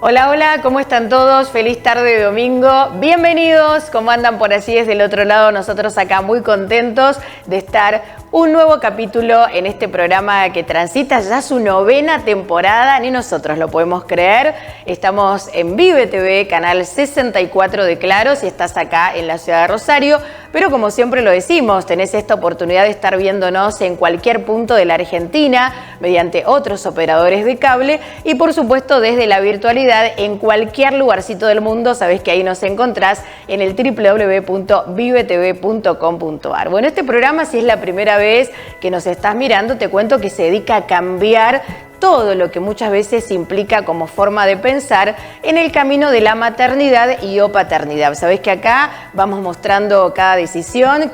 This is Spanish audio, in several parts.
Hola, hola, ¿cómo están todos? Feliz tarde de domingo. Bienvenidos, ¿cómo andan por allí desde el otro lado? Nosotros acá muy contentos de estar un nuevo capítulo en este programa que transita ya su 9ª temporada, ni nosotros lo podemos creer. Estamos en Vive TV, canal 64 de Claro, si estás acá en la ciudad de Rosario, pero como siempre lo decimos, tenés esta oportunidad de estar viéndonos en cualquier punto de la Argentina, mediante otros operadores de cable y por supuesto desde la virtualidad en cualquier lugarcito del mundo. Sabés que ahí nos encontrás en el www.vivetv.com.ar. Bueno, este programa, si es la primera vez que nos estás mirando, te cuento que se dedica a cambiar todo lo que muchas veces implica como forma de pensar en el camino de la maternidad y o paternidad. Sabés que acá vamos mostrando cada decisión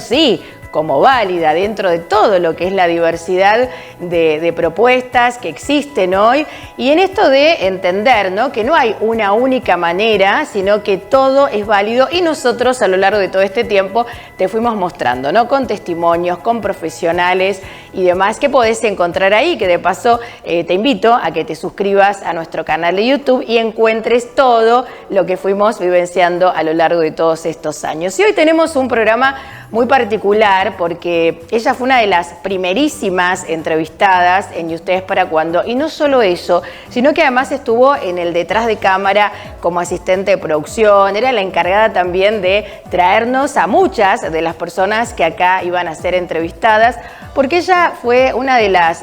sí, como válida dentro de todo lo que es la diversidad de propuestas que existen hoy, y en esto de entender, ¿no?, que no hay una única manera, sino que todo es válido, y nosotros a lo largo de todo este tiempo te fuimos mostrando, ¿no?, con testimonios, con profesionales y demás que podés encontrar ahí, que de paso te invito a que te suscribas a nuestro canal de YouTube y encuentres todo lo que fuimos vivenciando a lo largo de todos estos años. Y hoy tenemos un programa muy particular porque ella fue una de las primerísimas entrevistadas en ¿Y ustedes para cuándo? Y no solo eso, sino que además estuvo en el detrás de cámara como asistente de producción, era la encargada también de traernos a muchas de las personas que acá iban a ser entrevistadas, porque ella fue una de las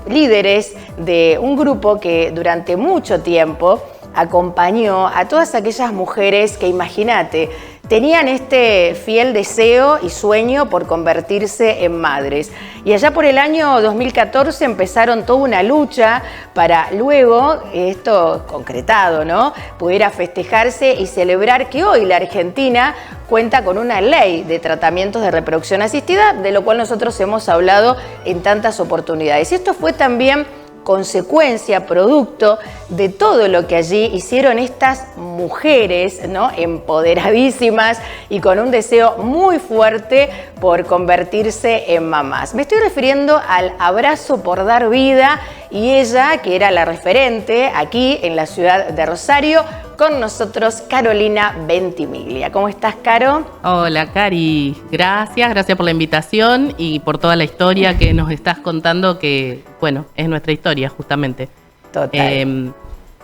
líderes de un grupo que durante mucho tiempo acompañó a todas aquellas mujeres que, imagínate, tenían este fiel deseo y sueño por convertirse en madres. Y allá por el año 2014 empezaron toda una lucha para luego, esto concretado, ¿no?, pudiera festejarse y celebrar que hoy la Argentina cuenta con una ley de tratamientos de reproducción asistida, de lo cual nosotros hemos hablado en tantas oportunidades. Y esto fue también consecuencia, producto de todo lo que allí hicieron estas mujeres, ¿no?, empoderadísimas y con un deseo muy fuerte por convertirse en mamás. Me estoy refiriendo al Abrazo por Dar Vida, y ella, que era la referente aquí en la ciudad de Rosario, con nosotros Carolina Ventimiglia. ¿Cómo estás, Caro? Hola, Cari. Gracias por la invitación y por toda la historia que nos estás contando, que, bueno, es nuestra historia, justamente. Total.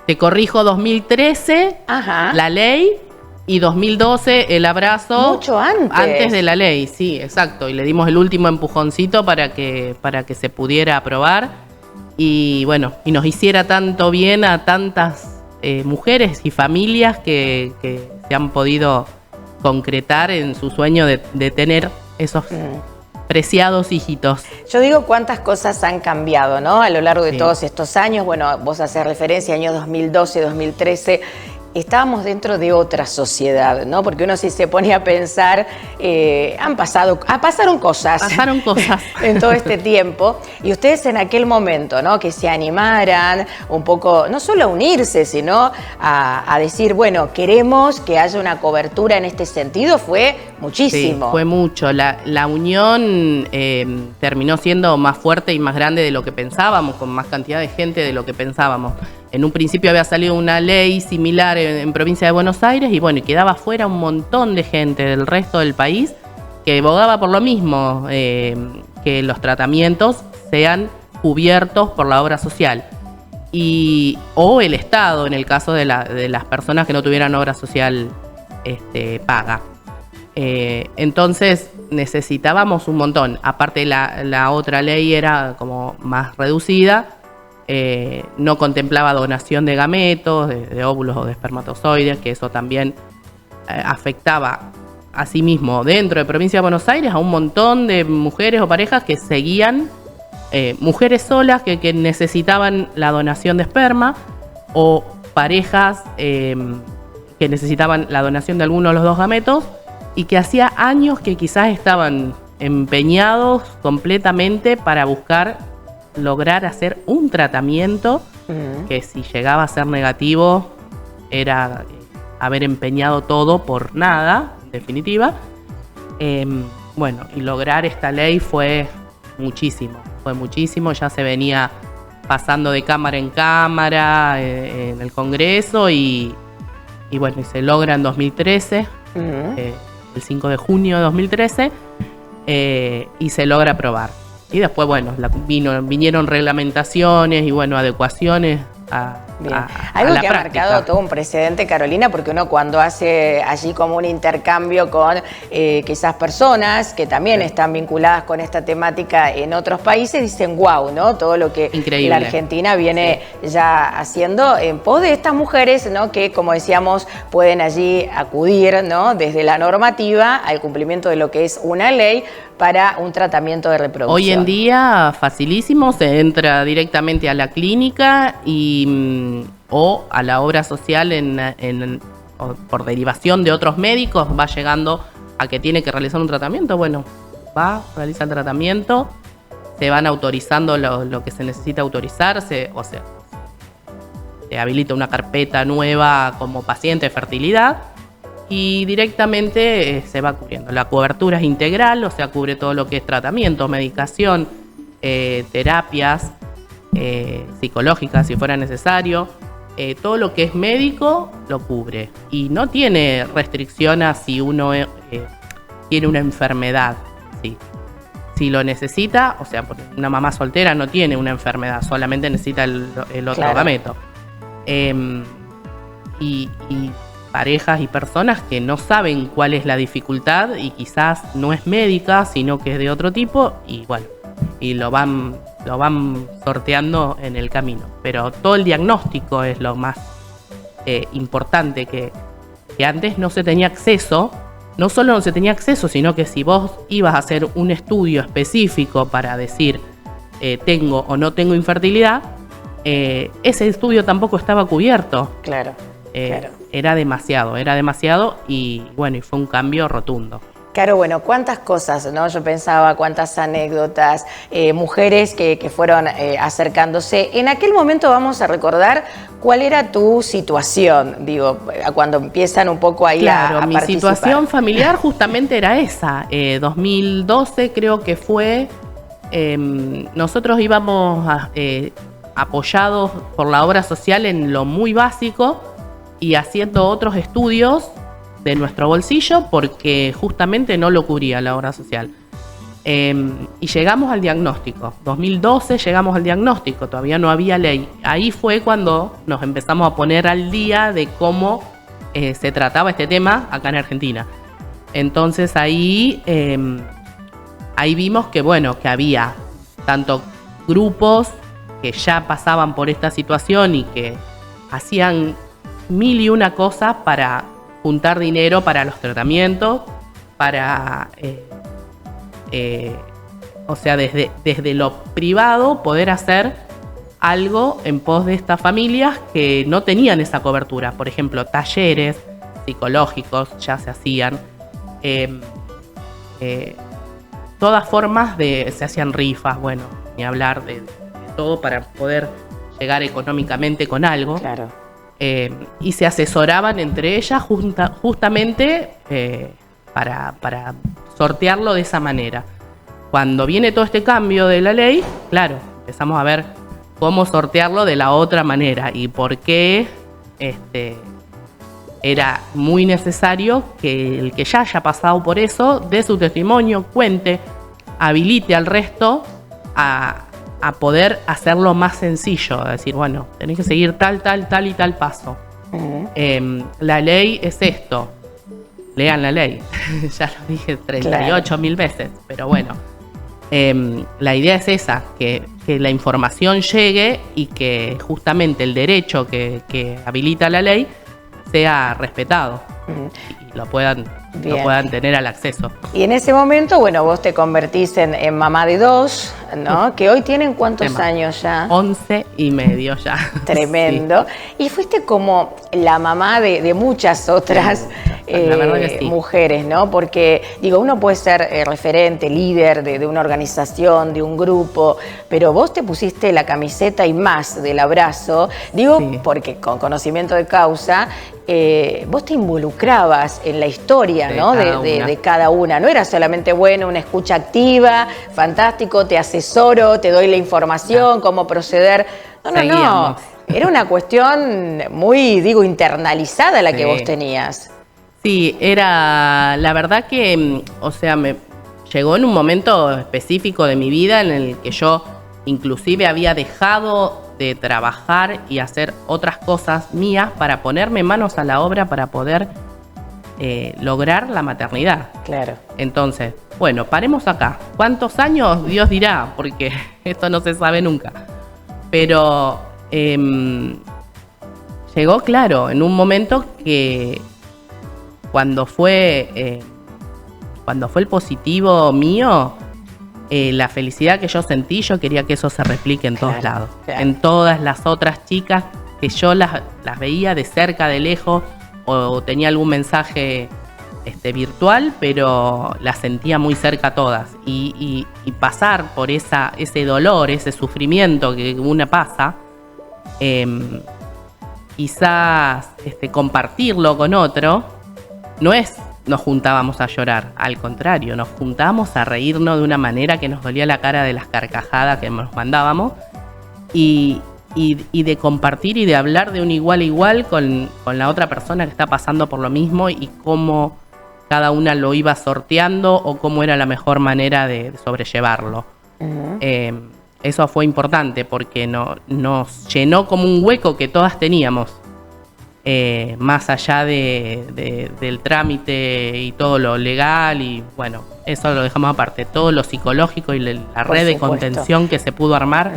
Te corrijo, 2013, Ajá, la ley, y 2012 el abrazo. Mucho antes. Antes de la ley, sí, exacto. Y le dimos el último empujoncito para que se pudiera aprobar. Y bueno, y nos hiciera tanto bien a tantas mujeres y familias que se han podido concretar en su sueño de tener esos preciados hijitos. Yo digo cuántas cosas han cambiado, ¿no?, a lo largo de Sí. todos estos años. Bueno, vos haces referencia a años 2012, 2013. Estábamos dentro de otra sociedad, ¿no? Porque uno, si se pone a pensar, pasaron cosas. Pasaron cosas. En todo este tiempo. Y ustedes en aquel momento, ¿no?, que se animaran un poco, no solo a unirse, sino a decir, bueno, queremos que haya una cobertura en este sentido, fue muchísimo. Sí, fue mucho. La unión terminó siendo más fuerte y más grande de lo que pensábamos, con más cantidad de gente de lo que pensábamos. En un principio había salido una ley similar en provincia de Buenos Aires y bueno, quedaba fuera un montón de gente del resto del país que abogaba por lo mismo, que los tratamientos sean cubiertos por la obra social o el Estado, en el caso de las personas que no tuvieran obra social paga. Entonces necesitábamos un montón. Aparte la otra ley era como más reducida. No contemplaba donación de gametos, de óvulos o de espermatozoides, que eso también afectaba asimismo dentro de provincia de Buenos Aires a un montón de mujeres o parejas que seguían, mujeres solas que necesitaban la donación de esperma, o parejas que necesitaban la donación de alguno de los dos gametos y que hacía años que quizás estaban empeñados completamente para lograr hacer un tratamiento que, si llegaba a ser negativo, era haber empeñado todo por nada, en definitiva. Bueno, y lograr esta ley fue muchísimo, ya se venía pasando de cámara en cámara en el Congreso y bueno, y se logra en 2013, el 5 de junio de 2013, y se logra aprobar. Y después, bueno, vinieron reglamentaciones y, bueno, adecuaciones algo la que práctica. Ha marcado todo un precedente, Carolina, porque uno cuando hace allí como un intercambio con quizás personas que también están vinculadas con esta temática en otros países, dicen wow, ¿no? Todo lo que Increíble. la Argentina viene ya haciendo en pos de estas mujeres, ¿no? Que, como decíamos, pueden allí acudir, ¿no? Desde la normativa al cumplimiento de lo que es una ley para un tratamiento de reproducción. Hoy en día, facilísimo, se entra directamente a la clínica o a la obra social o por derivación de otros médicos, va llegando a que tiene que realizar un tratamiento. Bueno, realiza el tratamiento, se van autorizando lo que se necesita autorizarse, o sea, se habilita una carpeta nueva como paciente de fertilidad y directamente se va cubriendo. La cobertura es integral, o sea, cubre todo lo que es tratamiento, medicación, terapias psicológicas si fuera necesario. Todo lo que es médico lo cubre y no tiene restricción a si uno tiene una enfermedad. ¿Sí? Si lo necesita, o sea, una mamá soltera no tiene una enfermedad, solamente necesita el otro gameto. Y parejas y personas que no saben cuál es la dificultad y quizás no es médica, sino que es de otro tipo, y bueno, y lo van sorteando en el camino. Pero todo el diagnóstico es lo más importante, que antes no se tenía acceso. No solo no se tenía acceso, sino que si vos ibas a hacer un estudio específico para decir tengo o no tengo infertilidad, ese estudio tampoco estaba cubierto. Claro. Era demasiado y bueno, y fue un cambio rotundo. Claro, bueno, cuántas cosas, ¿no? Yo pensaba, cuántas anécdotas, mujeres que fueron acercándose. En aquel momento vamos a recordar cuál era tu situación, digo, cuando empiezan un poco ahí a mi participar. Situación familiar justamente era esa. 2012 creo que fue, nosotros íbamos apoyados por la obra social en lo muy básico y haciendo otros estudios de nuestro bolsillo porque justamente no lo cubría la obra social. Y llegamos al diagnóstico. 2012 llegamos al diagnóstico, todavía no había ley. Ahí fue cuando nos empezamos a poner al día de cómo se trataba este tema acá en Argentina. Entonces ahí vimos que, bueno, que había tanto grupos que ya pasaban por esta situación y que hacían 1000 y una cosas para juntar dinero para los tratamientos, para, o sea, desde lo privado poder hacer algo en pos de estas familias que no tenían esa cobertura. Por ejemplo, talleres psicológicos ya se hacían, todas formas se hacían rifas, bueno, ni hablar de todo para poder llegar económicamente con algo. Claro. Y se asesoraban entre ellas justamente para sortearlo de esa manera. Cuando viene todo este cambio de la ley, claro, empezamos a ver cómo sortearlo de la otra manera y por qué era muy necesario que el que ya haya pasado por eso dé su testimonio, cuente, habilite al resto a poder hacerlo más sencillo, a decir, bueno, tenés que seguir tal y tal paso. La ley es esto, lean la ley, ya lo dije 38.000 veces, pero bueno, la idea es esa, que la información llegue y que justamente el derecho que habilita la ley sea respetado y lo puedan tener al acceso. Y en ese momento, bueno, vos te convertís en mamá de 2, ¿no? Que hoy tienen ¿cuántos años ya? 11 y medio ya. Tremendo. Sí. Y fuiste como la mamá de muchas otras la verdad que sí. mujeres, ¿no? Porque, digo, uno puede ser referente, líder de una organización, de un grupo, pero vos te pusiste la camiseta y más del abrazo, digo, Sí. porque con conocimiento de causa, vos te involucrabas en la historia, ¿no? De cada una. No era solamente, bueno, una escucha activa, fantástico, te asesoro, te doy la información, cómo proceder. No, no, no. Era una cuestión muy, digo, internalizada la que vos tenías. Sí, era, la verdad que, o sea, me llegó en un momento específico de mi vida en el que yo inclusive había dejado de trabajar y hacer otras cosas mías para ponerme manos a la obra para poder lograr la maternidad. Claro. Entonces, bueno, paremos acá. ¿Cuántos años? Dios dirá, porque esto no se sabe nunca. Pero llegó, claro, en un momento que cuando fue el positivo mío, la felicidad que yo sentí, yo quería que eso se replique en todos lados. Claro. En todas las otras chicas que yo las veía de cerca, de lejos, o tenía algún mensaje virtual, pero las sentía muy cerca todas. Y pasar por ese dolor, ese sufrimiento que una pasa, quizás compartirlo con otro, no es nos juntábamos a llorar, al contrario, nos juntábamos a reírnos de una manera que nos dolía la cara de las carcajadas que nos mandábamos y de compartir y de hablar de un igual a igual con la otra persona que está pasando por lo mismo y cómo cada una lo iba sorteando o cómo era la mejor manera de sobrellevarlo. Uh-huh. Eso fue importante porque nos llenó como un hueco que todas teníamos. Más allá del trámite y todo lo legal y bueno, eso lo dejamos aparte, todo lo psicológico y la red de contención que se pudo armar,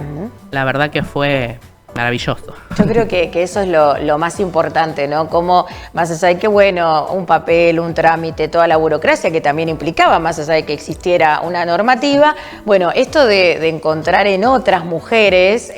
la verdad que fue maravilloso. Yo creo que eso es lo más importante, ¿no? Como más allá de que, bueno, un papel, un trámite, toda la burocracia que también implicaba, más allá de que existiera una normativa, bueno, esto de encontrar en otras mujeres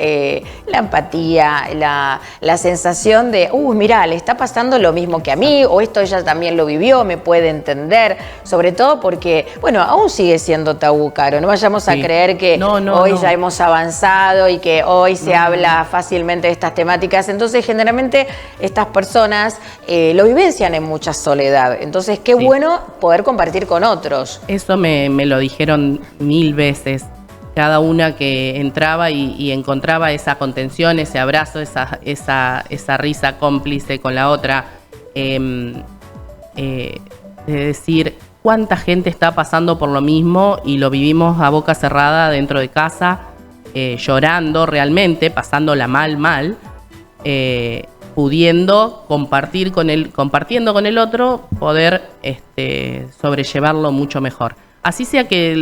la empatía, la sensación de, mirá, le está pasando lo mismo que a mí, o esto ella también lo vivió, me puede entender, sobre todo porque, bueno, aún sigue siendo tabú, Caro, no vayamos a creer que hoy ya hemos avanzado y que hoy se habla fácilmente de estas temáticas, entonces generalmente estas personas lo vivencian en mucha soledad, entonces qué bueno poder compartir con otros. Eso me lo dijeron 1000 veces, cada una que entraba y encontraba esa contención, ese abrazo, esa risa cómplice con la otra, de decir cuánta gente está pasando por lo mismo y lo vivimos a boca cerrada dentro de casa, llorando realmente, pasándola mal, pudiendo compartiendo con el otro, poder sobrellevarlo mucho mejor. Así sea que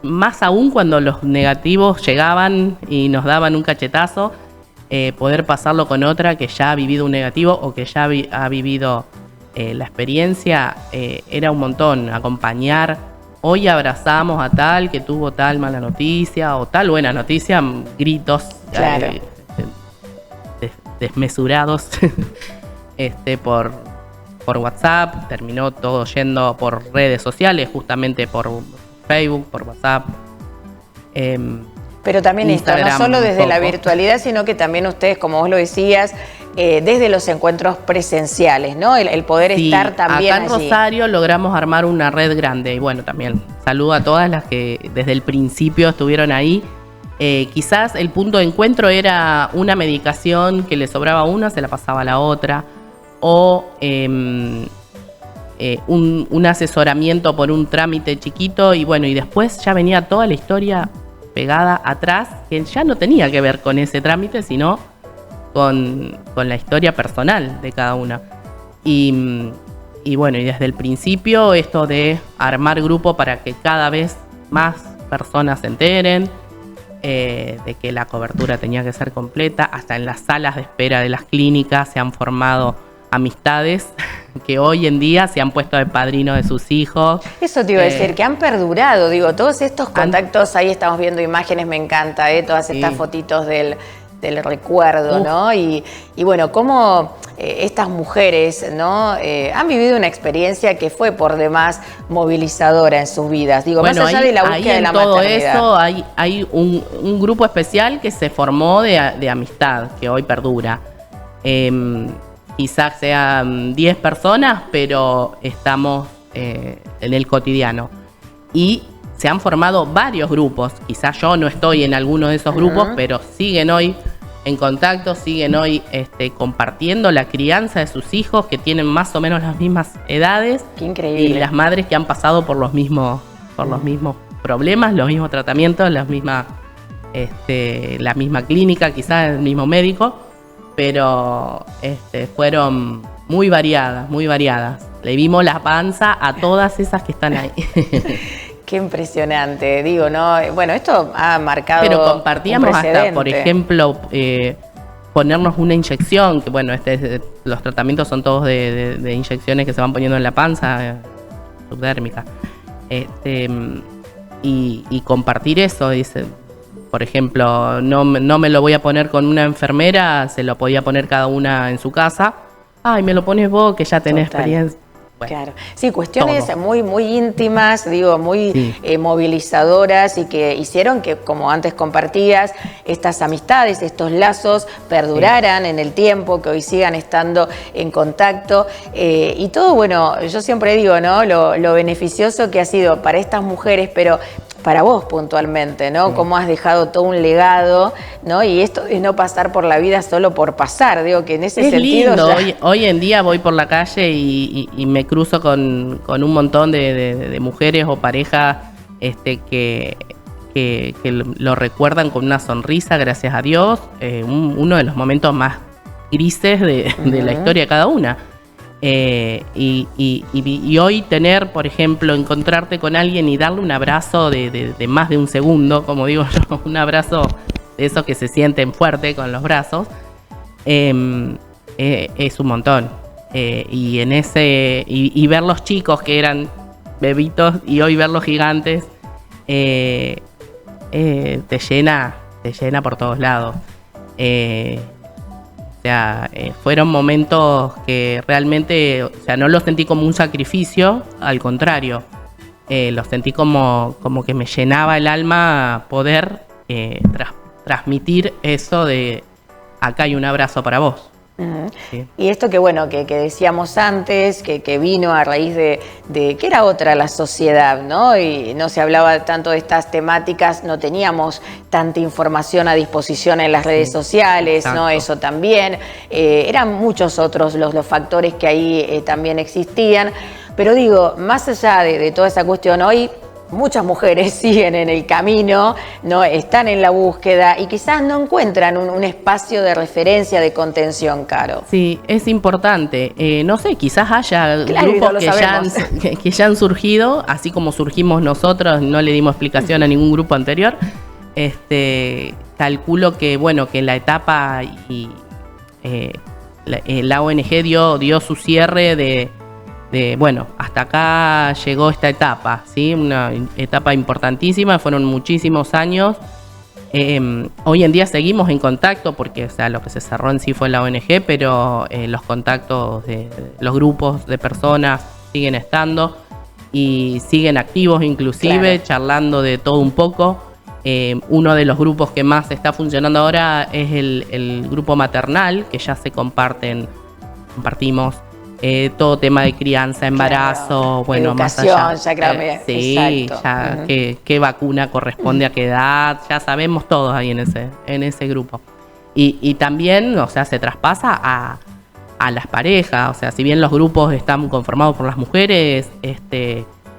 más aún cuando los negativos llegaban y nos daban un cachetazo, poder pasarlo con otra que ya ha vivido un negativo o que ya ha vivido la experiencia, era un montón, acompañar. Hoy abrazamos a tal que tuvo tal mala noticia o tal buena noticia, gritos desmesurados por WhatsApp, terminó todo yendo por redes sociales, justamente por Facebook, por WhatsApp. Pero también Instagram, esto, no solo desde la virtualidad, sino que también ustedes, como vos lo decías, desde los encuentros presenciales, ¿no? El poder estar también acá en allí. Rosario logramos armar una red grande y bueno, también saludo a todas las que desde el principio estuvieron ahí. Quizás el punto de encuentro era una medicación que le sobraba a una, se la pasaba a la otra, o un asesoramiento por un trámite chiquito y bueno, y después ya venía toda la historia pegada atrás, que ya no tenía que ver con ese trámite, sino con la historia personal de cada una. Y bueno, y desde el principio esto de armar grupo para que cada vez más personas se enteren, de que la cobertura tenía que ser completa, hasta en las salas de espera de las clínicas se han formado amistades que hoy en día se han puesto de padrino de sus hijos. Eso te iba a decir, que han perdurado, digo, todos estos contactos, ahí estamos viendo imágenes, me encanta, todas estas fotitos del del recuerdo, ¿no? Y bueno, cómo estas mujeres, ¿no? Han vivido una experiencia que fue por demás movilizadora en sus vidas. Digo, bueno, más allá de la búsqueda de la todo maternidad. eso hay un grupo especial que se formó de amistad, que hoy perdura. Quizás sean 10 personas, pero estamos en el cotidiano. Y se han formado varios grupos. Quizás yo no estoy en alguno de esos grupos, pero siguen hoy en contacto, siguen hoy compartiendo la crianza de sus hijos que tienen más o menos las mismas edades. Qué increíble. Y las madres que han pasado por los mismos problemas, los mismos tratamientos, la misma clínica, quizás el mismo médico, pero fueron muy variadas, muy variadas. Le vimos la panza a todas esas que están ahí. Qué impresionante, digo, ¿no? Bueno, esto ha marcado. Pero compartíamos hasta, por ejemplo, ponernos una inyección, que bueno, los tratamientos son todos de inyecciones que se van poniendo en la panza, subdérmica. Y compartir eso, dice, por ejemplo, no me lo voy a poner con una enfermera, se lo podía poner cada una en su casa. Ay, me lo pones vos, que ya tenés experiencia. Bueno, claro. Sí, cuestiones muy, muy íntimas, digo, muy movilizadoras y que hicieron que, como antes compartías, estas amistades, estos lazos perduraran en el tiempo, que hoy sigan estando en contacto. Y todo, bueno, yo siempre digo, ¿no? Lo beneficioso que ha sido para estas mujeres, pero para vos puntualmente, ¿no? Cómo has dejado todo un legado, ¿no? Y esto es no pasar por la vida solo por pasar, digo que en ese sentido... Lindo. Hoy en día voy por la calle y me cruzo con un montón de mujeres o parejas que lo recuerdan con una sonrisa, gracias a Dios, uno de los momentos más grises de la historia de cada una. Y hoy tener, por ejemplo, encontrarte con alguien y darle un abrazo de más de un segundo, como digo yo, un abrazo de esos que se sienten fuerte con los brazos, es un montón. Y ver los chicos que eran bebitos y hoy ver los gigantes te llena por todos lados. O sea, fueron momentos que realmente, o sea, no los sentí como un sacrificio, al contrario, los sentí como que me llenaba el alma poder transmitir eso de acá hay un abrazo para vos. Sí. Y esto que bueno, que decíamos antes, que vino a raíz de que era otra la sociedad, ¿no? Y no se hablaba tanto de estas temáticas, no teníamos tanta información a disposición en las redes sociales, exacto. ¿no? Eso también. Eran muchos otros los factores que ahí también existían. Pero digo, más allá de toda esa cuestión, hoy muchas mujeres siguen en el camino, ¿no? Están en la búsqueda y quizás no encuentran un espacio de referencia, de contención, Caro. Sí, es importante. No sé, quizás haya grupos que ya han surgido, así como surgimos nosotros, no le dimos explicación a ningún grupo anterior. Calculo que, bueno, que la etapa la ONG dio su cierre de bueno, hasta acá llegó esta etapa, ¿sí? Una etapa importantísima, fueron muchísimos años. Hoy en día seguimos en contacto porque, o sea, lo que se cerró en sí fue la ONG, pero los contactos de los grupos de personas siguen estando y siguen activos inclusive, claro, charlando de todo un poco. Uno de los grupos que más está funcionando ahora es el grupo maternal, que ya se compartimos todo tema de crianza, embarazo, claro, bueno, educación, más allá. Ya claro, sí, exacto. Ya qué vacuna corresponde a qué edad, ya sabemos todos ahí en ese grupo. Y también, o sea, se traspasa a las parejas, o sea, si bien los grupos están conformados por las mujeres,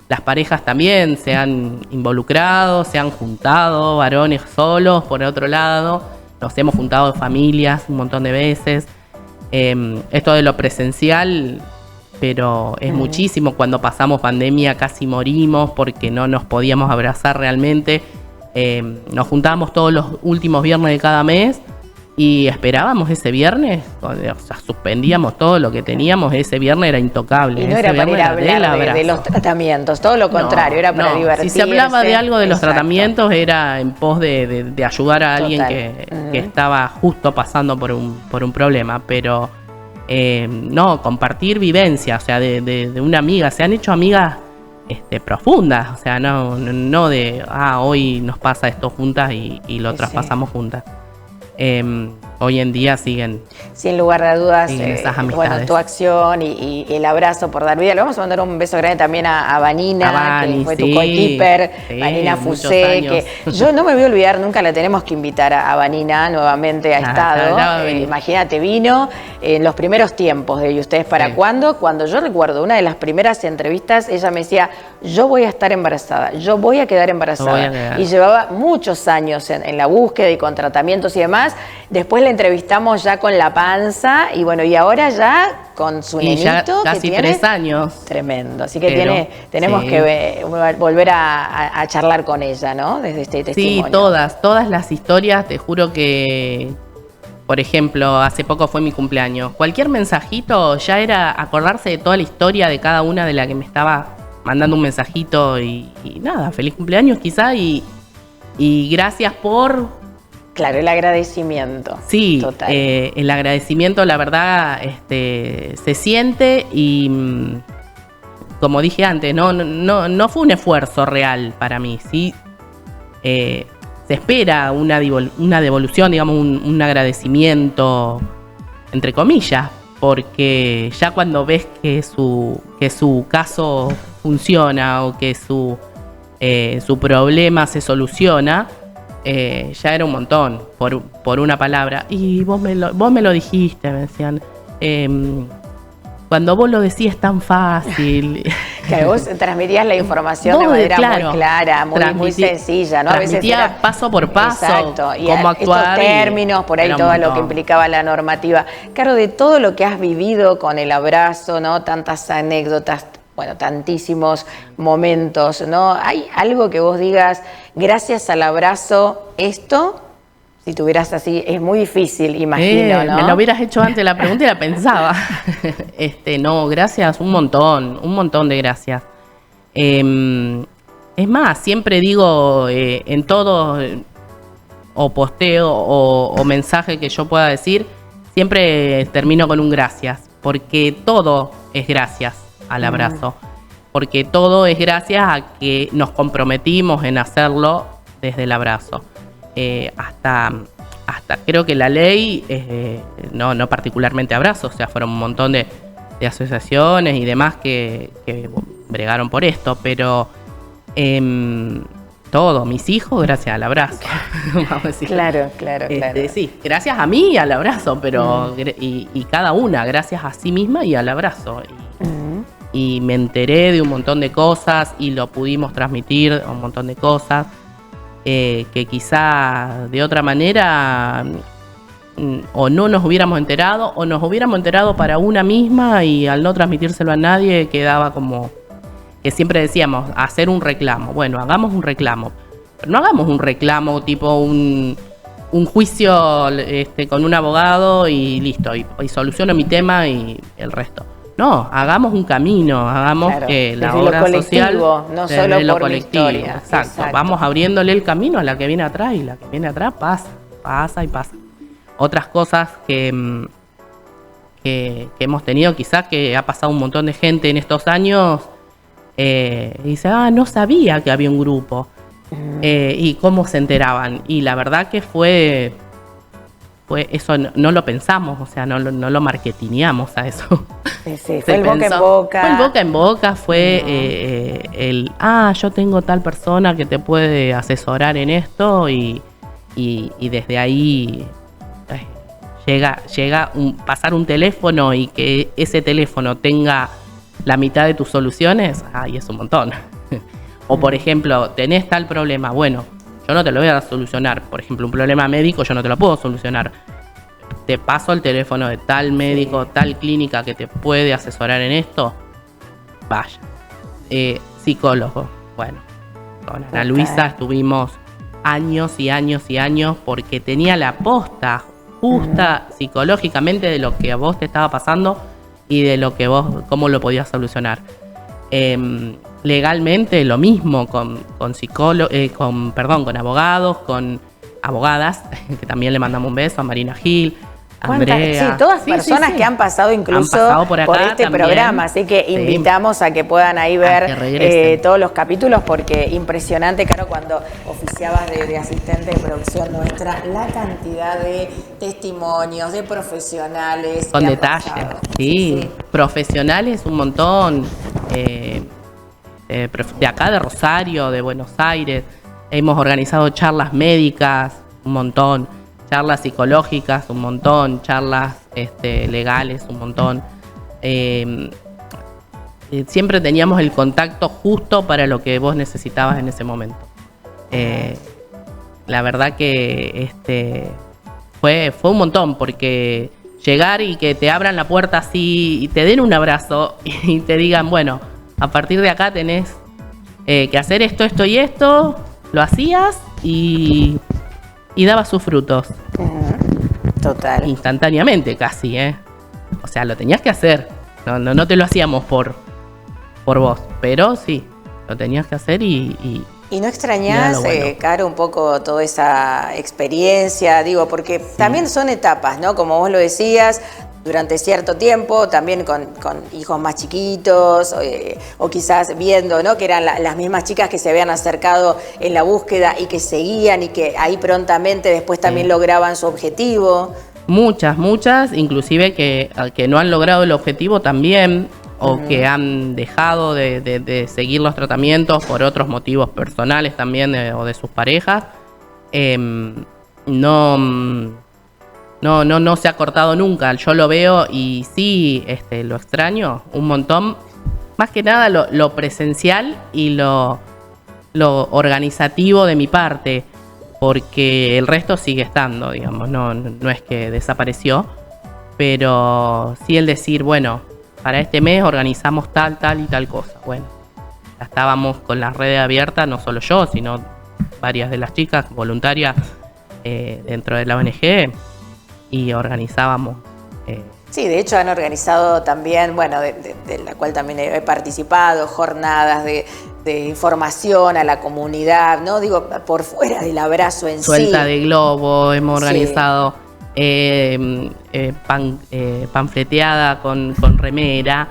las parejas también se han involucrado, se han juntado, varones solos, por otro lado, nos hemos juntado familias un montón de veces. Esto de lo presencial, pero es muchísimo. Cuando pasamos pandemia casi morimos porque no nos podíamos abrazar realmente. Nos juntábamos todos los últimos viernes de cada mes Y esperábamos ese viernes, o sea, suspendíamos todo lo que teníamos, ese viernes era intocable. Y no ese era para ir a hablar de abrazo. los tratamientos, todo lo contrario, era para divertirse. Si se hablaba de algo de los Exacto. tratamientos era en pos de ayudar a alguien que estaba justo pasando por un problema, pero no, compartir vivencia, o sea, de una amiga, se han hecho amigas profundas, o sea, no de, hoy nos pasa esto juntas y lo traspasamos juntas. Hoy en día siguen. Sin lugar de dudas, esas amistades. bueno, tu acción y el abrazo por dar vida. Le vamos a mandar un beso grande también a Vanina, que fue tu coequiper, Vanina Fusé, que yo no me voy a olvidar, nunca la tenemos que invitar a Vanina, nuevamente ha estado. Imagínate, vino en los primeros tiempos de ¿Y ustedes para cuándo? Cuando yo recuerdo una de las primeras entrevistas, ella me decía, yo voy a estar embarazada, yo voy a quedar embarazada. Y llevaba muchos años en la búsqueda y con tratamientos y demás. Después la entrevistamos ya con la panza y bueno, y ahora ya con su nenito. Ya casi que tiene 3 años. Tremendo. Así que tenemos que volver a charlar con ella, ¿no? Desde este testimonio. Sí, todas las historias, te juro que, por ejemplo, hace poco fue mi cumpleaños. Cualquier mensajito ya era acordarse de toda la historia de cada una de la que me estaba mandando un mensajito y nada, feliz cumpleaños quizá y gracias por... Claro, el agradecimiento. Sí, total. El agradecimiento, la verdad, se siente y, como dije antes, no fue un esfuerzo real para mí, ¿sí? Se espera una devolución, digamos, un agradecimiento, entre comillas, porque ya cuando ves que su caso funciona o que su problema se soluciona, ya era un montón por una palabra. Y vos me lo dijiste, me decían. Cuando vos lo decís tan fácil. Que vos transmitías la información de manera muy clara, muy sencilla, ¿no? A veces era paso por paso. Exacto. Y cómo actuar. Estos términos, por ahí todo lo que implicaba la normativa. Claro, de todo lo que has vivido con el abrazo, ¿no? Tantas anécdotas, bueno, tantísimos momentos, ¿no? ¿Hay algo que vos digas, gracias al abrazo, esto, si tuvieras así, es muy difícil, imagino, ¿no? Me lo hubieras hecho antes la pregunta y la pensaba. No, gracias, un montón de gracias. Es más, siempre digo en todo o posteo o mensaje que yo pueda decir, siempre termino con un gracias, porque todo es gracias al abrazo, porque todo es gracias a que nos comprometimos en hacerlo desde el abrazo. Hasta creo que la ley, no particularmente abrazo, o sea, fueron un montón de asociaciones y demás que bregaron por esto, pero todo, mis hijos gracias al abrazo. Vamos a decir. Claro. Sí, gracias a mí y al abrazo, pero y cada una gracias a sí misma y al abrazo. Y me enteré de un montón de cosas y lo pudimos transmitir, un montón de cosas que quizá de otra manera o no nos hubiéramos enterado o nos hubiéramos enterado para una misma y al no transmitírselo a nadie quedaba como que siempre decíamos hacer un reclamo. Bueno, hagamos un reclamo, pero no hagamos un reclamo tipo un juicio con un abogado y listo, y soluciono mi tema y el resto. No, hagamos un camino, hagamos que la obra social no solo lo por colectivo. mi historia. Exacto, vamos abriéndole el camino a la que viene atrás y la que viene atrás pasa. Otras cosas que hemos tenido, quizás que ha pasado un montón de gente en estos años, dice, no sabía que había un grupo y cómo se enteraban. Y la verdad que fue eso, no lo pensamos, o sea, no lo marketineamos a eso. Sí, fue el boca en boca. Fue el boca en boca, fue yo tengo tal persona que te puede asesorar en esto y desde ahí llega pasar un teléfono y que ese teléfono tenga la mitad de tus soluciones, es un montón. O por ejemplo, tenés tal problema, bueno, yo no te lo voy a solucionar. Por ejemplo, un problema médico yo no te lo puedo solucionar. Te paso el teléfono de tal médico, tal clínica que te puede asesorar en esto. Vaya. Psicólogo. Bueno, con Ana Luisa estuvimos años y años y años porque tenía la posta justa psicológicamente de lo que a vos te estaba pasando y de lo que vos, cómo lo podías solucionar. Legalmente lo mismo con abogados, con abogadas, que también le mandamos un beso a Marina Gil, Andrea. Sí, todas personas que han pasado incluso por este también, programa, así que invitamos a que puedan ahí ver todos los capítulos, porque impresionante, Caro, cuando oficiabas de asistente de producción nuestra, la cantidad de testimonios, de profesionales. Con detalles, sí, profesionales un montón, de acá de Rosario, de Buenos Aires, hemos organizado charlas médicas, un montón, charlas psicológicas, un montón, charlas legales, un montón. Siempre teníamos el contacto justo para lo que vos necesitabas en ese momento. La verdad que fue un montón, porque llegar y que te abran la puerta así y te den un abrazo y te digan, bueno, a partir de acá tenés que hacer esto, esto y esto, lo hacías y daba sus frutos. Total. Instantáneamente casi, O sea, lo tenías que hacer. No te lo hacíamos por vos, pero sí, lo tenías que hacer y no extrañás, bueno. Caro, un poco toda esa experiencia, digo, porque también son etapas, ¿no? Como vos lo decías, durante cierto tiempo, también con hijos más chiquitos, o quizás viendo, ¿no?, que eran las mismas chicas que se habían acercado en la búsqueda y que seguían y que ahí prontamente después también lograban su objetivo. Muchas, inclusive que no han logrado el objetivo también, o que han dejado de seguir los tratamientos por otros motivos personales también, o de sus parejas. No se ha cortado nunca. Yo lo veo y sí, lo extraño un montón. Más que nada lo presencial y lo organizativo de mi parte, porque el resto sigue estando, digamos. No es que desapareció, pero sí el decir, bueno, para este mes organizamos tal y tal cosa. Bueno, ya estábamos con las redes abiertas, no solo yo, sino varias de las chicas voluntarias dentro de la ONG, y organizábamos. Sí, de hecho han organizado también, bueno, de la cual también he participado, jornadas de información a la comunidad, ¿no? Digo, por fuera del abrazo en Suelta de globo, hemos organizado panfleteada con remera,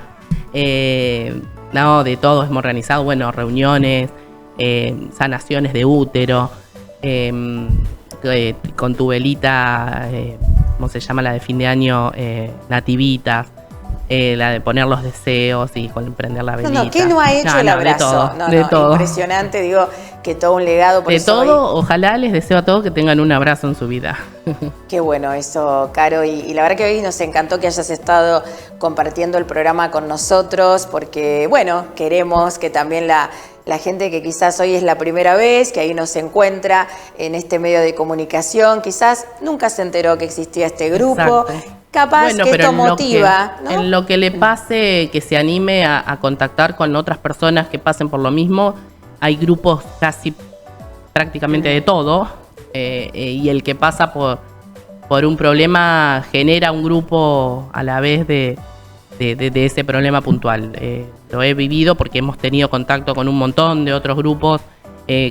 de todo hemos organizado, bueno, reuniones, sanaciones de útero, con tu velita, ¿cómo se llama? La de fin de año, nativitas, la de poner los deseos y prender la velita. ¿Qué no ha hecho el abrazo? De todo. Impresionante, digo, que todo un legado. Por de todo, ojalá les deseo a todos que tengan un abrazo en su vida. Qué bueno eso, Caro, y la verdad que hoy nos encantó que hayas estado compartiendo el programa con nosotros, porque, bueno, queremos que también la gente que quizás hoy es la primera vez, que ahí nos encuentra en este medio de comunicación, quizás nunca se enteró que existía este grupo. Exacto. Capaz que esto motiva, ¿no? En lo que le pase, que se anime a contactar con otras personas que pasen por lo mismo. Hay grupos casi prácticamente de todo, y el que pasa por un problema genera un grupo a la vez de ese problema puntual. Lo he vivido porque hemos tenido contacto con un montón de otros grupos,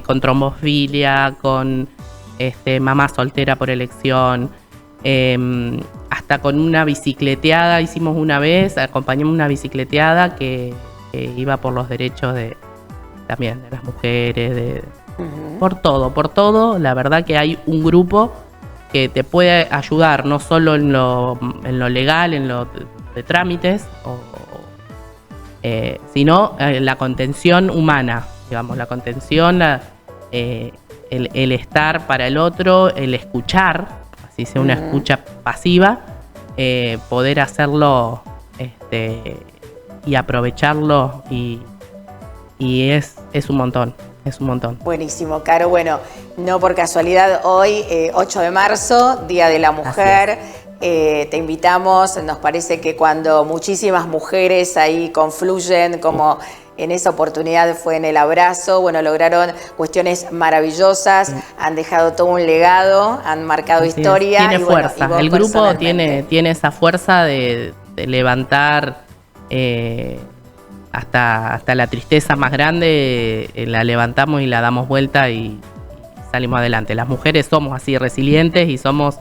con trombofilia, con mamá soltera por elección, hasta con una bicicleteada hicimos una vez, acompañamos una bicicleteada que iba por los derechos también de las mujeres, por todo, la verdad que hay un grupo que te puede ayudar, no solo en lo legal, en lo de trámites, sino la contención humana, digamos, la contención, el estar para el otro, el escuchar, así sea una escucha pasiva, poder hacerlo y aprovecharlo, y es un montón. Es un montón. Buenísimo, Caro. Bueno, no por casualidad hoy, 8 de marzo, Día de la Mujer. te invitamos. Nos parece que cuando muchísimas mujeres ahí confluyen, como en esa oportunidad fue en el abrazo, bueno, lograron cuestiones maravillosas, han dejado todo un legado, han marcado historia. Tiene fuerza, bueno, el grupo tiene esa fuerza de levantar hasta la tristeza más grande, la levantamos y la damos vuelta y salimos adelante. Las mujeres somos así resilientes y somos,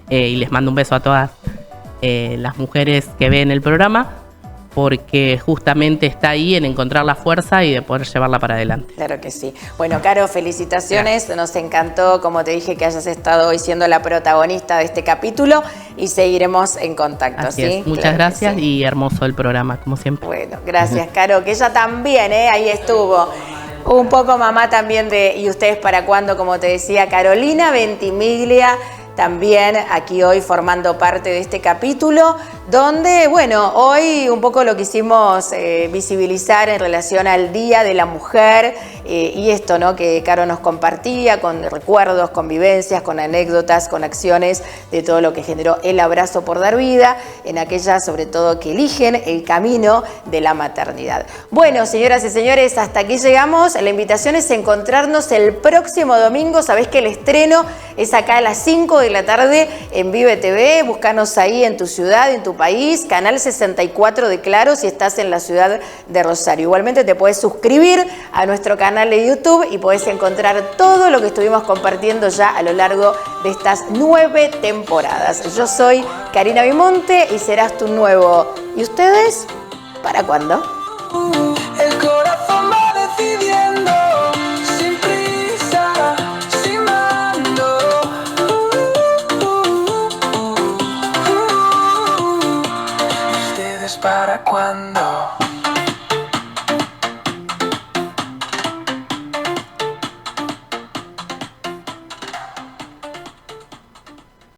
y les mando un beso a todas las mujeres que ven el programa, porque justamente está ahí en encontrar la fuerza y de poder llevarla para adelante. Claro que sí. Bueno, Caro, felicitaciones. Gracias. Nos encantó, como te dije, que hayas estado hoy siendo la protagonista de este capítulo y seguiremos en contacto. Así ¿sí? Es. Muchas gracias y hermoso el programa, como siempre. Bueno, gracias, Caro, que ella también, ahí estuvo. Un poco mamá también de ¿Y ustedes para cuándo? Como te decía, Carolina Ventimiglia, también aquí hoy formando parte de este capítulo, donde, bueno, hoy un poco lo quisimos visibilizar en relación al Día de la Mujer y esto, ¿no?, que Caro nos compartía con recuerdos, con vivencias, con anécdotas, con acciones de todo lo que generó el abrazo por dar vida en aquellas, sobre todo, que eligen el camino de la maternidad. Bueno, señoras y señores, hasta aquí llegamos. La invitación es encontrarnos el próximo domingo. Sabés que el estreno es acá a las 5 de la tarde en Vive TV. Búscanos ahí en tu ciudad, en tu país, canal 64 de Claro si estás en la ciudad de Rosario. Igualmente te puedes suscribir a nuestro canal de YouTube y podés encontrar todo lo que estuvimos compartiendo ya a lo largo de estas 9 temporadas. Yo soy Karina Bimonte y serás tu nuevo. ¿Y ustedes? ¿Para cuándo? El corazón va decidiendo, sin prisa, sin mando. ¿Ustedes para cuándo?